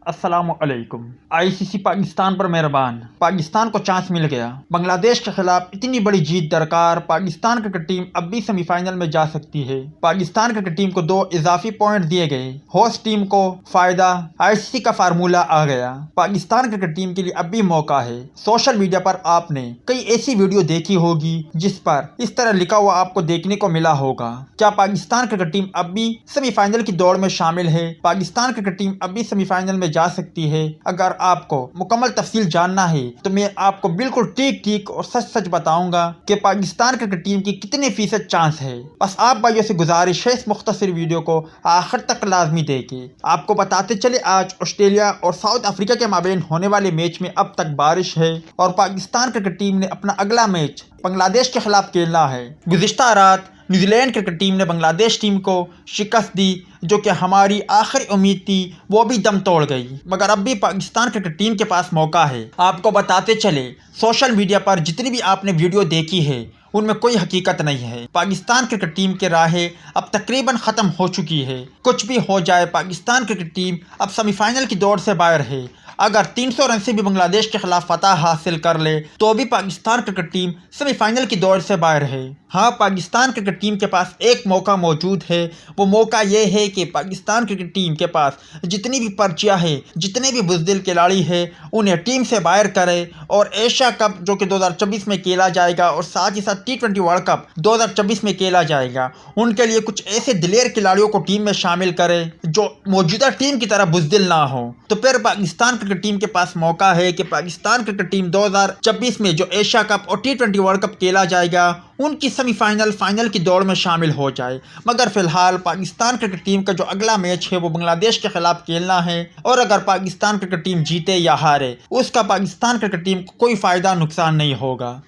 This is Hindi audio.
अस्सलामुअलैकुम। आईसीसी पाकिस्तान पर मेहरबान। पाकिस्तान को चांस मिल गया। बांग्लादेश के खिलाफ इतनी बड़ी जीत दरकार। पाकिस्तान क्रिकेट टीम अब भी सेमीफाइनल में जा सकती है। पाकिस्तान क्रिकेट टीम को 2 इजाफी पॉइंट दिए गए। होस्ट टीम को फायदा। आईसीसी का फार्मूला आ गया। पाकिस्तान क्रिकेट टीम के लिए अब भी मौका है। सोशल मीडिया पर आपने कई ऐसी वीडियो देखी होगी जिस पर इस तरह लिखा हुआ आपको देखने को मिला होगा। क्या पाकिस्तान क्रिकेट टीम अब भी सेमीफाइनल की दौड़ में शामिल है? पाकिस्तान क्रिकेट टीम अब भी सेमीफाइनल में जा सकती है? अगर आपको मुकम्मल तफसील जानना है तो मैं आपको बिल्कुल ठीक और सच सच बताऊंगा कि पाकिस्तान क्रिकेट टीम की कितने फीसद चांस है। बस आप भाइयों से गुजारिश है इस मुख्तसर वीडियो को आखिर तक लाजमी देखें। आपको बताते चले आज ऑस्ट्रेलिया और साउथ अफ्रीका के माबेन होने वाले मैच में अब तक बारिश है और पाकिस्तान क्रिकेट टीम ने अपना अगला मैच बांग्लादेश के खिलाफ खेलना है। गुज़िश्ता रात न्यूजीलैंड क्रिकेट टीम ने बांग्लादेश टीम को शिकस्त दी, जो कि हमारी आखिरी उम्मीद थी वो भी दम तोड़ गई। मगर अब भी पाकिस्तान क्रिकेट टीम के पास मौका है। आपको बताते चले सोशल मीडिया पर जितनी भी आपने वीडियो देखी है उनमें कोई हकीकत नहीं है। पाकिस्तान क्रिकेट टीम की राहें अब तकरीबन ख़त्म हो चुकी है। कुछ भी हो जाए पाकिस्तान क्रिकेट टीम अब सेमीफाइनल की दौड़ से बाहर है। अगर 300 रन से भी बांग्लादेश के खिलाफ फतह हासिल कर ले तो भी पाकिस्तान क्रिकेट टीम सेमीफाइनल की दौड़ से बाहर है। हाँ, पाकिस्तान क्रिकेट टीम के पास एक मौका मौजूद है। वो मौका ये है कि पाकिस्तान क्रिकेट टीम के पास जितनी भी पर्चियाँ हैं, जितने भी बुज़दिल खिलाड़ी हैं, उन्हें टीम से बाहर करे और एशिया कप जो कि 2024 में खेला जाएगा और साथ ही साथ T20 वर्ल्ड कप 2024 में खेला जाएगा, उनके लिए कुछ ऐसे दिलेर खिलाड़ियों को टीम में शामिल करे जो मौजूदा टीम की तरह बुज़दिल ना हो। तो फिर पाकिस्तान क्रिकेट टीम के पास मौका है कि पाकिस्तान क्रिकेट टीम 2026 में जो एशिया कप और T20 वर्ल्ड कप खेला जाएगा उनकी सेमीफाइनल फाइनल की दौड़ में शामिल हो जाए। मगर फिलहाल पाकिस्तान क्रिकेट टीम का जो अगला मैच है वो बांग्लादेश के खिलाफ खेलना है और अगर पाकिस्तान क्रिकेट टीम जीते या हारे उसका पाकिस्तान क्रिकेट टीम को कोई फ़ायदा नुकसान नहीं होगा।